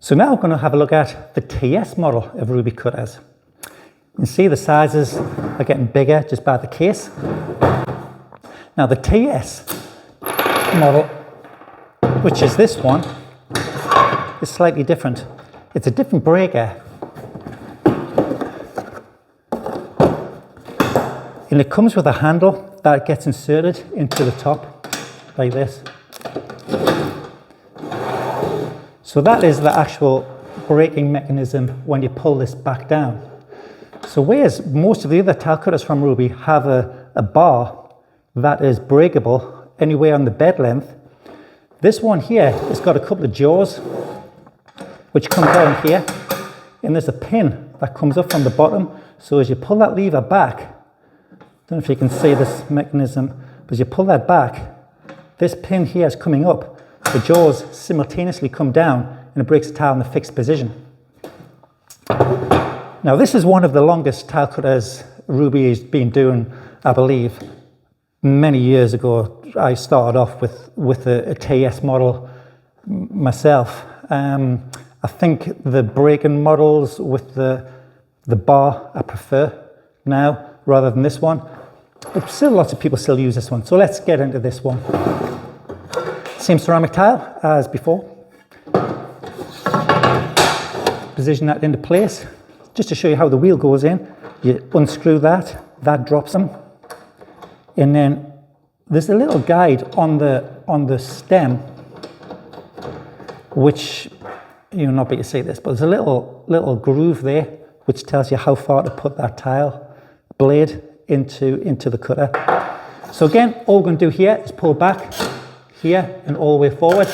So now we're going to have a look at the TS model of Rubi cutters. You can see the sizes are getting bigger just by the case. Now the TS model, which is this one, is slightly different. It's a different breaker. And it comes with a handle that gets inserted into the top like this. So that is the actual braking mechanism when you pull this back down. So whereas most of the other tile cutters from Rubi have a bar that is breakable anywhere on the bed length, this one here has got a couple of jaws which come down here, and there's a pin that comes up from the bottom. So as you pull that lever back, I don't know if you can see this mechanism, but as you pull that back, this pin here is coming up. The jaws simultaneously come down and it breaks the tile in the fixed position. Now this is one of the longest tile cutters Rubi has been doing, I believe. Many years ago I started off with a TS model myself. I think the braking models with the bar I prefer now rather than this one, but still lots of people still use this one. So let's get into this one. Same ceramic tile as before. Position that into place. Just to show you how the wheel goes in, you unscrew that, that drops them. And then there's a little guide on the stem, which you'll not be able to see this, but there's a little groove there which tells you how far to put that tile blade into the cutter. So again, all we're going to do here is pull back here and all the way forward.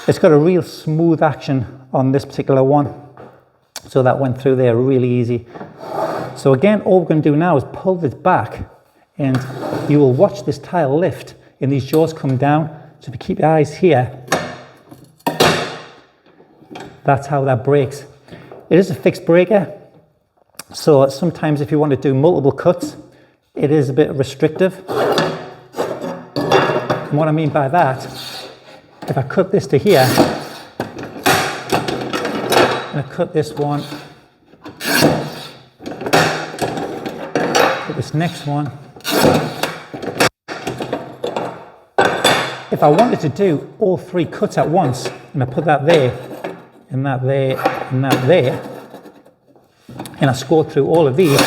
It's got a real smooth action on this particular one, so that went through there really easy. So again, all we're going to do now is pull this back, and you will watch this tile lift and these jaws come down. So if you keep your eyes here, that's how that breaks. It is a fixed breaker, so sometimes if you want to do multiple cuts, it is a bit restrictive. And what I mean by that, if I cut this to here, and I cut this one, cut this next one. If I wanted to do all three cuts at once, and I put that there, and that there, and that there, and I scored through all of these,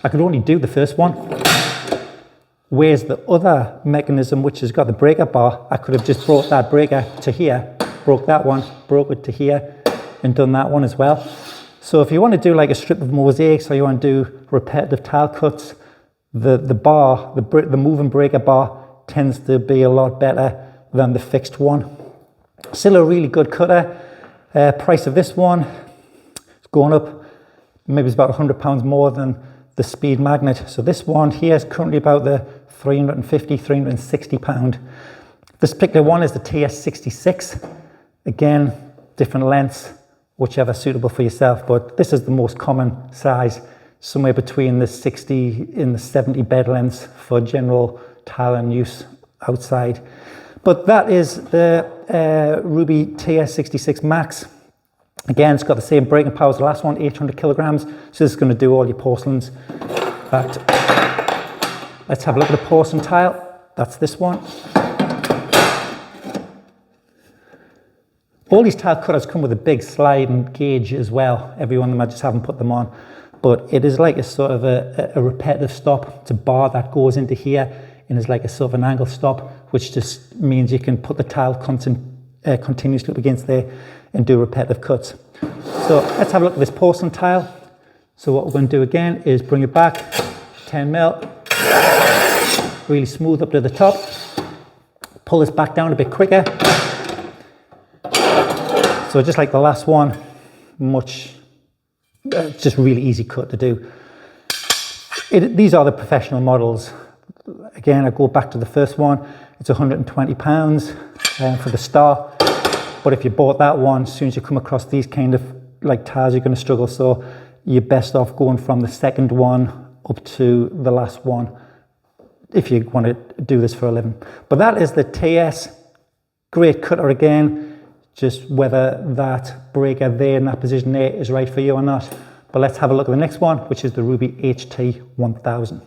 I could only do the first one. Whereas the other mechanism, which has got the breaker bar, I could have just brought that breaker to here, broke that one, broke it to here, and done that one as well. So if you want to do like a strip of mosaics, or you want to do repetitive tile cuts, the bar, the moving breaker bar tends to be a lot better than the fixed one. Still a really good cutter. Price of this one is going up, maybe it's about £100 more than the Speed Magnet. So this one here is currently about the £350, £360. This particular one is the TS66. Again, different lengths, whichever suitable for yourself, but this is the most common size, somewhere between the 60 and the 70 bed lengths for general tile and use outside. But that is the Rubi TS66 Max. Again, it's got the same braking power as the last one, 800 kilograms. So this is going to do all your porcelains. But let's have a look at the porcelain tile. That's this one. All these tile cutters come with a big sliding gauge as well. Every one of them, I just haven't put them on. But it is like a sort of a repetitive stop. It's a bar that goes into here, and is like a sort of an angle stop, which just means you can put the tile continuously up against there and do repetitive cuts. So let's have a look at this porcelain tile. So what we're going to do again is bring it back 10 mil, really smooth up to the top, pull this back down a bit quicker. So just like the last one, just really easy cut to do. These are the professional models. Again, I go back to the first one. It's £120 for the Star. But if you bought that one, as soon as you come across these kind of like tiles, you're going to struggle. So you're best off going from the second one up to the last one if you want to do this for a living. But that is the TS. Great cutter again. just whether that breaker there in that position there is right for you or not. But let's have a look at the next one, which is the Rubi HT1000.